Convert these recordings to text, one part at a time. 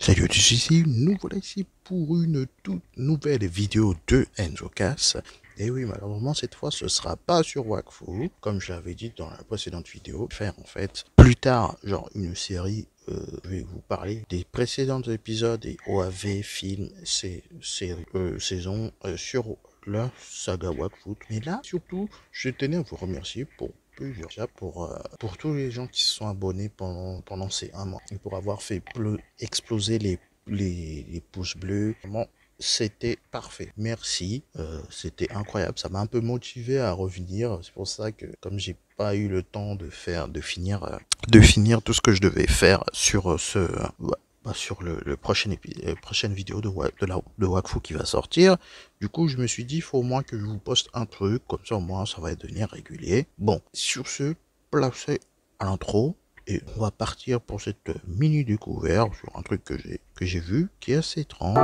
Salut tous ici, nous voilà ici pour une toute nouvelle vidéo de EnzoCast. Et oui, malheureusement cette fois ce sera pas sur Wakfu, comme je l'avais dit dans la précédente vidéo. Faire en fait plus tard, genre une série, je vais vous parler des précédents épisodes et OAV, films, saisons sur la saga Wakfu. Mais là, surtout, je tenais à vous remercier pour pour tous les gens qui se sont abonnés pendant ces un mois et pour avoir fait exploser les pouces bleus. Vraiment, c'était parfait. Merci, c'était incroyable. Ça m'a un peu motivé à revenir. C'est pour ça que comme j'ai pas eu le temps de finir tout ce que je devais faire sur sur le prochaine vidéo de Wakfu qui va sortir. Du coup, je me suis dit, il faut au moins que je vous poste un truc, comme ça au moins ça va devenir régulier. Bon, sur ce, placez à l'intro, et on va partir pour cette mini découverte sur un truc que j'ai vu, qui est assez étrange.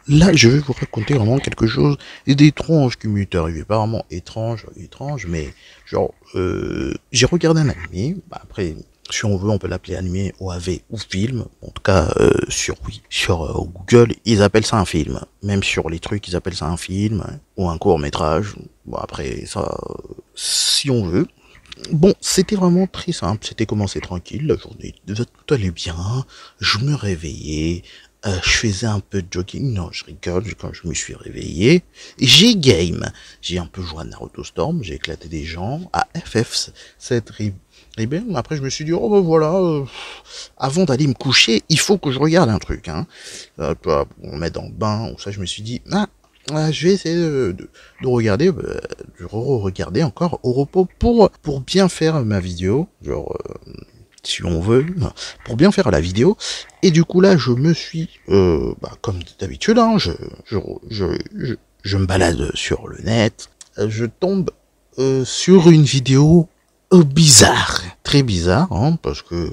Là, je vais vous raconter vraiment quelque chose d'étrange qui m'est arrivé. Pas vraiment étrange, mais genre, j'ai regardé un anime. Bah, après, si on veut, on peut l'appeler anime, OAV ou film. En tout cas, sur Google, ils appellent ça un film. Même sur les trucs, ils appellent ça un film ou un court-métrage. Bon, après, ça, si on veut. Bon, c'était vraiment très simple. C'était commencé tranquille, la journée, tout allait bien. Je me réveillais. Je faisais un peu de jogging, non, je rigole, quand je me suis réveillé, j'ai game, j'ai un peu joué à Naruto Storm, j'ai éclaté des gens, à FF7 Rebel, après je me suis dit, oh ben voilà, avant d'aller me coucher, il faut que je regarde un truc, hein, pour me mettre dans le bain, ou ça, je me suis dit, je vais essayer de regarder, de re-regarder encore au repos pour bien faire ma vidéo, genre, si on veut, pour bien faire la vidéo. Et du coup là, je me suis, comme d'habitude, hein, je me balade sur le net, je tombe sur une vidéo bizarre, très bizarre, hein, parce que,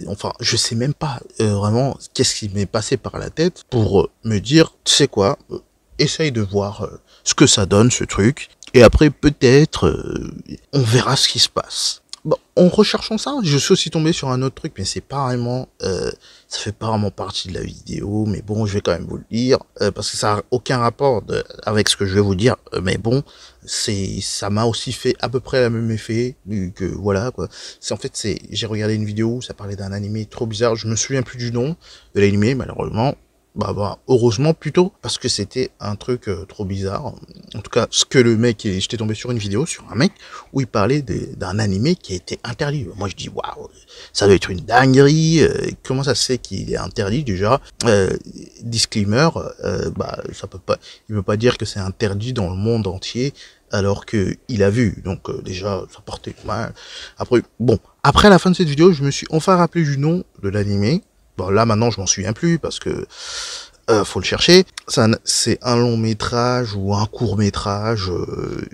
enfin, je sais même pas vraiment qu'est-ce qui m'est passé par la tête pour me dire, tu sais quoi, essaye de voir ce que ça donne ce truc, et après peut-être on verra ce qui se passe. Bon, en recherchant ça, je suis aussi tombé sur un autre truc, mais c'est pas vraiment, ça fait pas vraiment partie de la vidéo, mais bon, je vais quand même vous le dire, parce que ça a aucun rapport avec ce que je vais vous dire, mais bon, ça m'a aussi fait à peu près le même effet, que voilà, quoi. J'ai regardé une vidéo où ça parlait d'un animé trop bizarre, je me souviens plus du nom de l'animé, malheureusement. Heureusement plutôt, parce que c'était un truc trop bizarre. En tout cas, j'étais tombé sur une vidéo sur un mec où il parlait d'un animé qui a été interdit. Moi je dis waouh, ça doit être une dinguerie. Comment ça se fait qu'il est interdit déjà? Disclaimer, il peut pas dire que c'est interdit dans le monde entier alors que il a vu. Donc déjà ça portait mal. Après la fin de cette vidéo, je me suis enfin rappelé du nom de l'animé. Bon, là, maintenant, je m'en souviens plus parce que faut le chercher. C'est un long métrage ou un court métrage.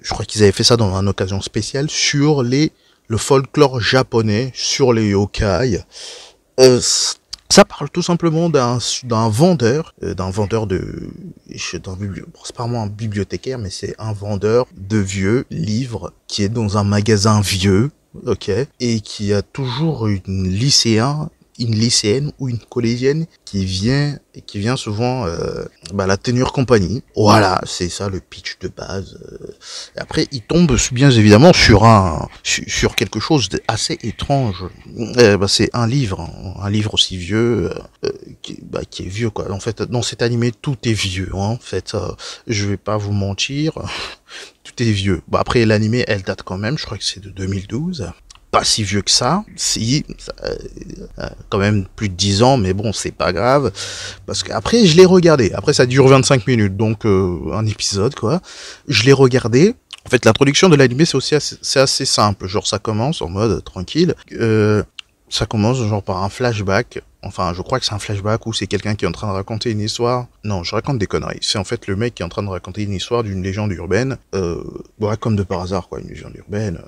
Je crois qu'ils avaient fait ça dans une occasion spéciale sur le folklore japonais, sur les yokai. Ça parle tout simplement d'un vendeur c'est pas vraiment un bibliothécaire, mais c'est un vendeur de vieux livres qui est dans un magasin vieux, ok, et qui a toujours une lycéenne ou une collégienne qui vient souvent la tenir compagnie. Voilà, c'est ça le pitch de base. Et après, il tombe bien évidemment sur quelque chose d'assez étrange. C'est un livre aussi vieux qui est vieux quoi. En fait, dans cet animé, tout est vieux. Hein. En fait, je vais pas vous mentir, tout est vieux. Après, l'animé, elle date quand même. Je crois que c'est de 2012. Pas si vieux que ça, quand même plus de 10 ans, mais bon, c'est pas grave, parce qu'après, je l'ai regardé, après ça dure 25 minutes, donc un épisode, quoi, je l'ai regardé. En fait, l'introduction de l'anime, c'est assez simple, genre ça commence en mode tranquille, ça commence genre par un flashback Enfin, je crois que c'est un flashback ou c'est quelqu'un qui est en train de raconter une histoire. Non, je raconte des conneries. C'est en fait le mec qui est en train de raconter une histoire d'une légende urbaine. Ouais, comme de par hasard, quoi, une légende urbaine.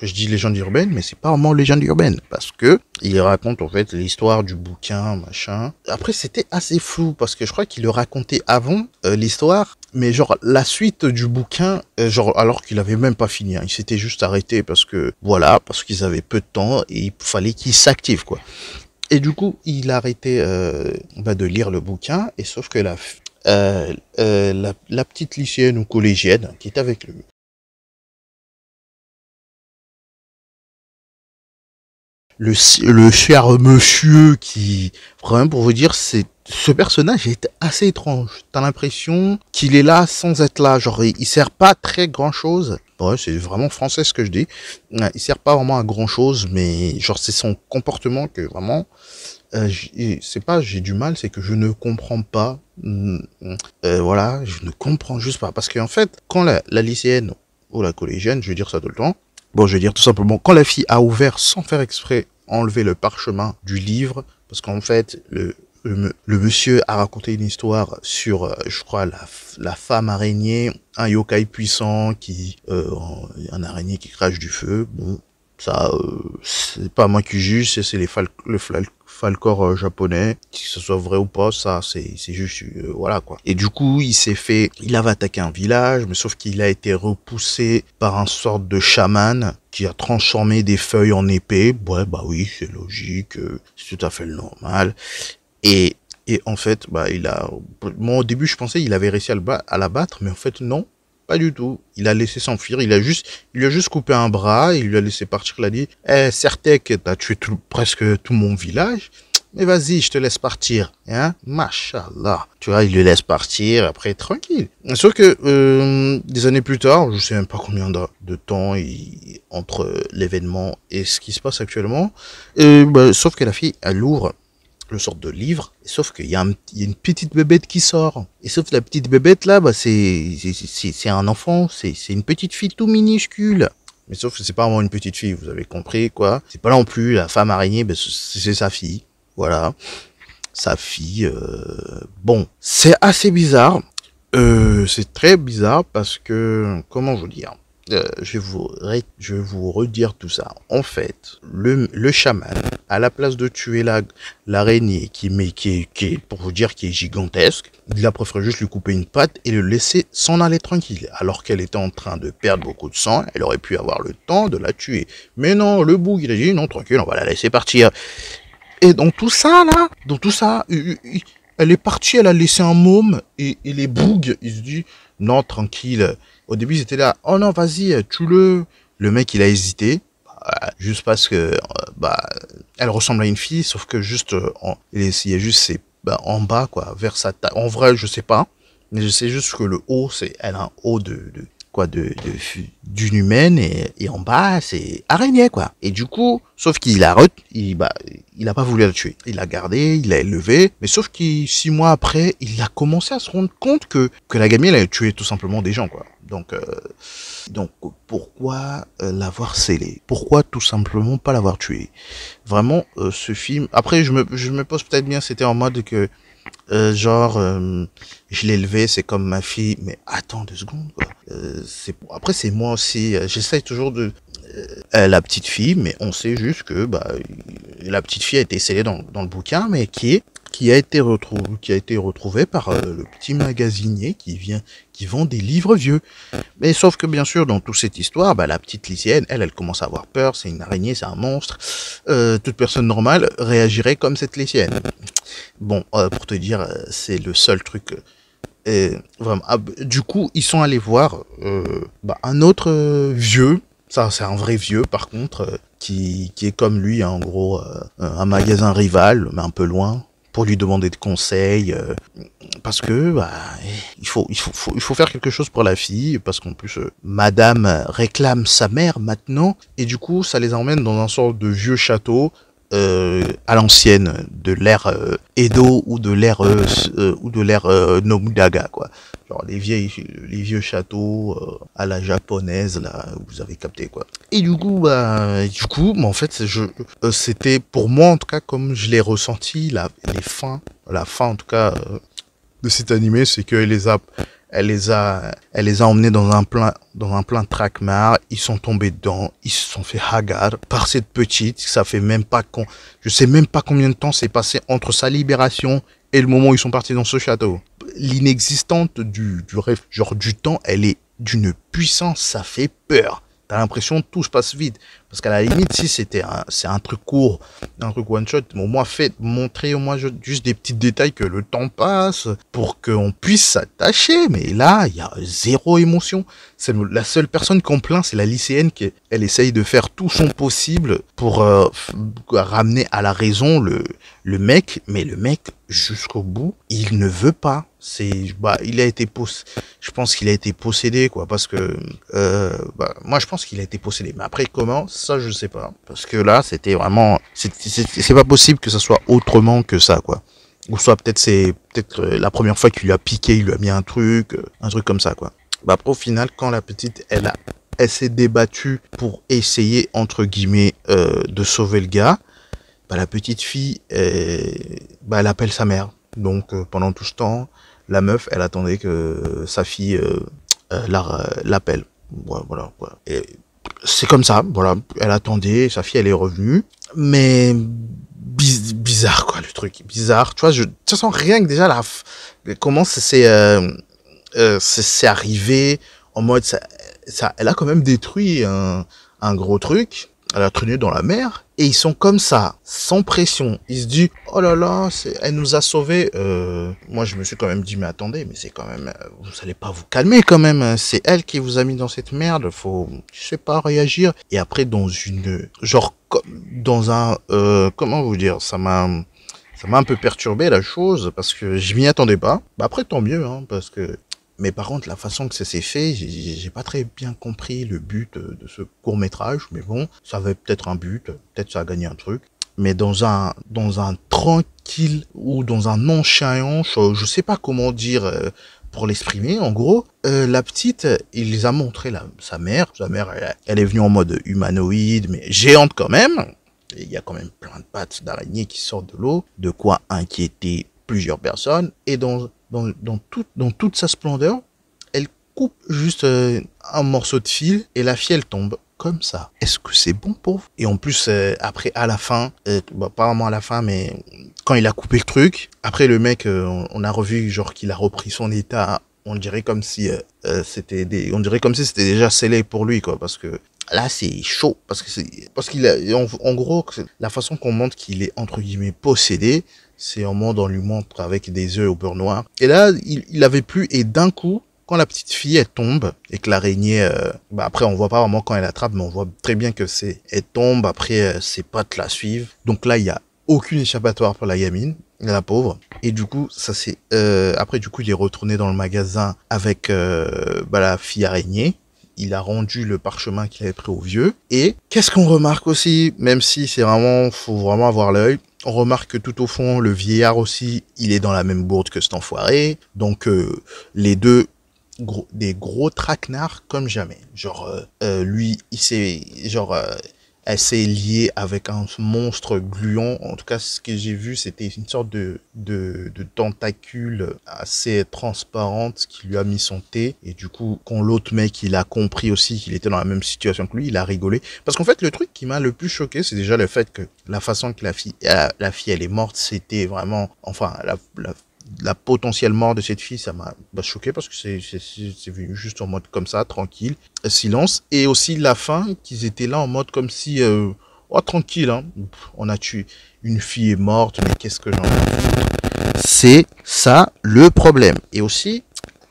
Je dis légende urbaine, mais c'est pas vraiment légende urbaine. Parce que il raconte en fait l'histoire du bouquin, machin. Après, c'était assez flou parce que je crois qu'il le racontait avant l'histoire. Mais genre, la suite du bouquin, genre, alors qu'il avait même pas fini, hein, il s'était juste arrêté parce que, voilà, parce qu'ils avaient peu de temps et il fallait qu'il s'active, quoi. Et du coup, il a arrêté de lire le bouquin, et sauf que la petite lycéenne ou collégienne qui est avec lui, le cher monsieur qui, vraiment pour vous dire, c'est ce personnage est assez étrange. T'as l'impression qu'il est là sans être là. Genre, il sert pas très grand chose. Ouais, c'est vraiment français ce que je dis. Il sert pas vraiment à grand chose, mais genre, c'est son comportement que vraiment, c'est pas j'ai du mal, c'est que je ne comprends pas. Voilà, je ne comprends juste pas. Parce qu'en fait, quand la lycéenne ou la collégienne, je vais dire ça tout le temps, bon, je vais dire tout simplement, quand la fille a ouvert sans faire exprès, enlevé le parchemin du livre, parce qu'en fait, le monsieur a raconté une histoire sur, je crois, la femme araignée, un yokai puissant un araignée qui crache du feu. Bon, ça, c'est pas moi qui juge, c'est le folklore japonais, que ce soit vrai ou pas, ça, c'est juste, voilà, quoi. Et du coup, il avait attaqué un village, mais sauf qu'il a été repoussé par un sorte de chaman qui a transformé des feuilles en épée. Ouais, bah oui, c'est logique, c'est tout à fait le normal. Et, et en fait, moi au début je pensais qu'il avait réussi à la battre, mais en fait non, pas du tout. Il a laissé s'enfuir, il lui a juste coupé un bras, il lui a laissé partir, il a dit, Certec, t'as tué presque tout mon village, mais vas-y, je te laisse partir, hein, machallah. Tu vois, il le laisse partir, après tranquille. Sauf que, des années plus tard, je sais même pas combien de temps entre l'événement et ce qui se passe actuellement, sauf que la fille, elle ouvre le sort de livre, sauf qu'il y a une petite bébête qui sort. Et sauf que la petite bébête là, c'est un enfant, c'est une petite fille tout minuscule. Mais sauf que c'est pas vraiment une petite fille, vous avez compris quoi. C'est pas non plus la femme araignée, c'est sa fille. Voilà, sa fille. Bon, c'est assez bizarre. C'est très bizarre parce que, comment vous dire, je vais vous redire tout ça. En fait, le chaman, à la place de tuer l'araignée qui est, pour vous dire, qui est gigantesque, il a préféré juste lui couper une patte et le laisser s'en aller tranquille. Alors qu'elle était en train de perdre beaucoup de sang, elle aurait pu avoir le temps de la tuer. Mais non, le boug, il a dit non, tranquille, on va la laisser partir. Et dans tout ça, elle est partie, elle a laissé un môme, et les bougs, ils se disent, non, tranquille. Au début, ils étaient là, oh non, vas-y, tue-le. Le mec, il a hésité, juste parce que, elle ressemble à une fille, sauf que juste, il y a juste en bas, quoi, vers sa taille. En vrai, je sais pas, mais je sais juste que le haut, elle a un haut d'une humaine, et en bas c'est araignée quoi. Et du coup, sauf qu'il il a pas voulu la tuer. Il l'a gardé, il l'a élevé, mais sauf que 6 mois après, il a commencé à se rendre compte que la gamine elle a tué tout simplement des gens quoi. Donc pourquoi l'avoir scellé? Pourquoi tout simplement pas l'avoir tué? Vraiment ce film. Après je me pose peut-être bien, c'était en mode que je l'ai élevé, c'est comme ma fille, mais attends 2 secondes, quoi. Après, c'est moi aussi, j'essaye toujours la petite fille, mais on sait juste que, la petite fille a été scellée dans le bouquin, mais qui a été retrouvée par le petit magasinier qui vend des livres vieux. Mais sauf que bien sûr, dans toute cette histoire, la petite lycéenne, elle commence à avoir peur, c'est une araignée, c'est un monstre. Toute personne normale réagirait comme cette lycéenne. Bon, pour te dire, c'est le seul truc. Vraiment. Du coup, ils sont allés voir un autre vieux. Ça, c'est un vrai vieux, par contre, qui est comme lui, hein, en gros, un magasin rival, mais un peu loin, pour lui demander de conseils. Parce que il faut faire quelque chose pour la fille, parce qu'en plus madame réclame sa mère maintenant, et du coup ça les emmène dans un sorte de vieux château à l'ancienne de l'ère Edo ou de l'ère Nobunaga, quoi. Genre les vieux châteaux à la japonaise, là, vous avez capté, quoi. Et mais en fait, c'était pour moi, en tout cas, comme je l'ai ressenti, la fin, en tout cas, de cet animé, c'est qu'elle elle les a emmenés dans un plein traquenard. Ils sont tombés dedans. Ils se sont fait hagar par cette petite. Ça fait même pas je sais même pas combien de temps s'est passé entre sa libération et le moment où ils sont partis dans ce château. L'inexistante du rêve, genre du temps, elle est d'une puissance, ça fait peur. T'as l'impression que tout se passe vite. Parce qu'à la limite, si c'est un truc court, un truc one shot, au moins montrer au moins juste des petits détails que le temps passe pour qu'on puisse s'attacher. Mais là, il y a zéro émotion. C'est la seule personne qu'on plaint, c'est la lycéenne elle essaye de faire tout son possible pour ramener à la raison le mec, mais le mec, jusqu'au bout, il ne veut pas. Je pense qu'il a été possédé, quoi, parce que moi je pense qu'il a été possédé, mais après comment, ça je sais pas, parce que là c'était vraiment, c'est pas possible que ça soit autrement que ça, quoi, ou soit c'est peut-être la première fois qu'il lui a piqué, il lui a mis un truc comme ça, quoi. Après au final, quand la petite elle s'est débattue pour essayer entre guillemets de sauver le gars, la petite fille elle appelle sa mère, donc pendant tout ce temps la meuf, elle attendait que sa fille l'appelle. Voilà. Et c'est comme ça, voilà. Elle attendait, sa fille, elle est revenue. Mais bizarre, quoi, le truc. Bizarre. Tu vois, de toute façon, rien que déjà, comment c'est arrivé en mode... elle a quand même détruit un gros truc. Elle a traîné dans la mer. Et ils sont comme ça, sans pression. Ils se disent, oh là là, elle nous a sauvés. Moi, je me suis quand même dit, mais attendez, mais c'est quand même, vous allez pas vous calmer quand même. C'est elle qui vous a mis dans cette merde. Faut, je sais pas, réagir. Et après, comment vous dire, ça m'a un peu perturbé la chose parce que je m'y attendais pas. Après, tant mieux, hein, parce que. Mais par contre, la façon que ça s'est fait, j'ai pas très bien compris le but de ce court-métrage. Mais bon, ça avait peut-être un but, peut-être ça a gagné un truc. Mais dans un tranquille ou dans un nonchalant, je sais pas comment dire pour l'exprimer. En gros, la petite, il les a montré sa mère. Sa mère, elle est venue en mode humanoïde, mais géante quand même. Et il y a quand même plein de pattes d'araignée qui sortent de l'eau, de quoi inquiéter plusieurs personnes. Et dans toute sa splendeur, elle coupe juste un morceau de fil et la fille elle tombe comme ça. Est-ce que c'est bon pour vous? Et en plus après à la fin, pas vraiment à la fin, mais quand il a coupé le truc, après le mec, on a revu genre qu'il a repris son état. On dirait comme si c'était déjà scellé pour lui, quoi, parce que là c'est chaud, parce qu'il a en gros la façon qu'on montre qu'il est entre guillemets possédé. C'est un monde, on lui montre avec des yeux au beurre noir. Et là, il avait plus, et d'un coup, quand la petite fille, elle tombe, et que l'araignée, après, on voit pas vraiment quand elle attrape, mais on voit très bien que elle tombe, après, ses pattes la suivent. Donc là, il y a aucune échappatoire pour la gamine, la pauvre. Et du coup, après, du coup, il est retourné dans le magasin avec, la fille araignée. Il a rendu le parchemin qu'il avait pris au vieux. Et qu'est-ce qu'on remarque aussi, même si faut vraiment avoir l'œil, on remarque que tout au fond, le vieillard aussi, il est dans la même bourde que cet enfoiré. Donc, les deux, des gros traquenards comme jamais. Genre, lui, elle s'est liée avec un monstre gluant. En tout cas, ce que j'ai vu, c'était une sorte de tentacule assez transparente qui lui a mis son thé. Et du coup, quand l'autre mec, il a compris aussi qu'il était dans la même situation que lui, il a rigolé. Parce qu'en fait, le truc qui m'a le plus choqué, c'est déjà le fait que la façon que la fille, elle est morte, c'était vraiment, enfin, la potentielle mort de cette fille, ça m'a choqué parce que c'est venu juste en mode comme ça, tranquille, silence. Et aussi la fin, qu'ils étaient là en mode comme si, tranquille, hein, on a tué, une fille est morte, mais qu'est-ce que j'en ai? C'est ça le problème. Et aussi,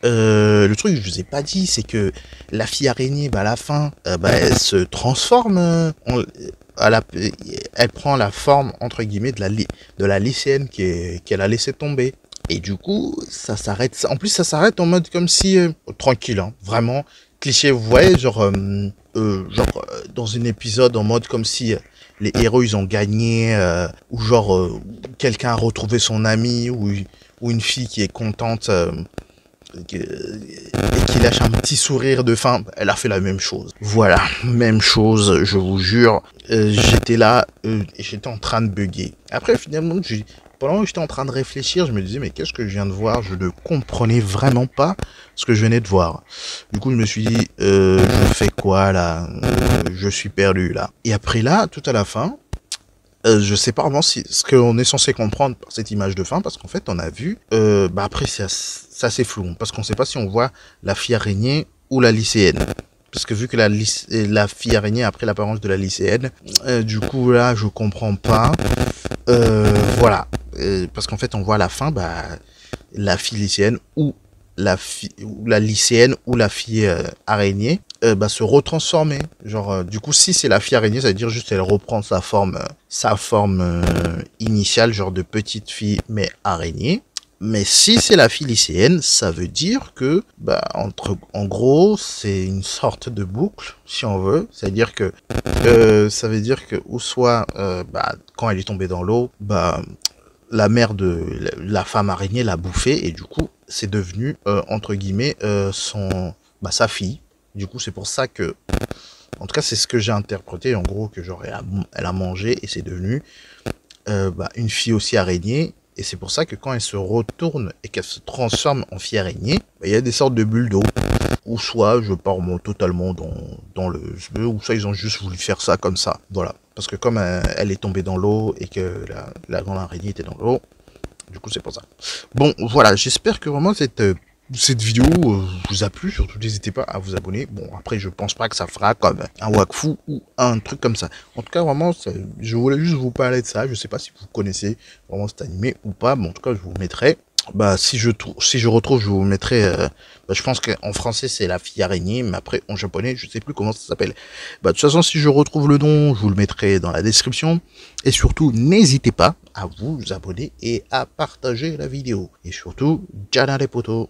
le truc que je vous ai pas dit, c'est que la fille araignée, à la fin, elle se transforme elle prend la forme, entre guillemets, de la lycéenne qu'elle a laissé tomber. Et du coup, ça s'arrête. En plus, ça s'arrête en mode comme si tranquille, hein, vraiment cliché. Vous voyez, dans un épisode en mode comme si les héros ils ont gagné, ou genre quelqu'un a retrouvé son ami, ou une fille qui est contente et qui lâche un petit sourire de fin, elle a fait la même chose. Voilà, même chose, je vous jure. J'étais là et j'étais en train de bugger. Après, finalement, pendant que j'étais en train de réfléchir, je me disais, mais qu'est-ce que je viens de voir? Je ne comprenais vraiment pas ce que je venais de voir. Du coup, je me suis dit, je fais quoi là? Je suis perdu là. Et après là, tout à la fin, je sais pas vraiment ce qu'on est censé comprendre par cette image de fin, parce qu'en fait, on a vu, après, c'est assez flou, parce qu'on sait pas si on voit la fille araignée ou la lycéenne. Parce que vu que la fille araignée a pris l'apparence de la lycéenne, du coup, là, je comprends pas. Voilà. Parce qu'en fait, on voit à la fin, la fille lycéenne ou la lycéenne ou la fille araignée se retransformer. Genre, du coup, si c'est la fille araignée, ça veut dire juste elle reprend sa forme initiale, genre de petite fille mais araignée. Mais si c'est la fille lycéenne, ça veut dire que, en gros, c'est une sorte de boucle, si on veut. C'est-à-dire que, ça veut dire que, ou soit, quand elle est tombée dans l'eau, la mère de la femme araignée l'a bouffée et du coup, c'est devenu, entre guillemets, sa fille. Du coup, c'est pour ça que, en tout cas, c'est ce que j'ai interprété, en gros, que genre, elle a mangé et c'est devenu, une fille aussi araignée. Et c'est pour ça que quand elle se retourne et qu'elle se transforme en fille araignée, il y a des sortes de bulles d'eau. Ou soit je pars totalement dans le jeu, ou soit ils ont juste voulu faire ça comme ça. Voilà. Parce que comme elle est tombée dans l'eau et que la grande araignée était dans l'eau, du coup c'est pour ça. Bon, voilà, j'espère que vraiment cette vidéo vous a plu. Surtout n'hésitez pas à vous abonner. Bon, après je pense pas que ça fera comme un wakfu ou un truc comme ça. En tout cas vraiment, je voulais juste vous parler de ça. Je sais pas si vous connaissez vraiment cet animé ou pas, mais en tout cas je vous mettrai. Si je retrouve, je vous mettrai. Je pense qu'en français c'est la fille araignée, mais après en japonais je sais plus comment ça s'appelle. De toute façon, si je retrouve le nom, je vous le mettrai dans la description. Et surtout, n'hésitez pas à vous abonner et à partager la vidéo. Et surtout, Jana les potos.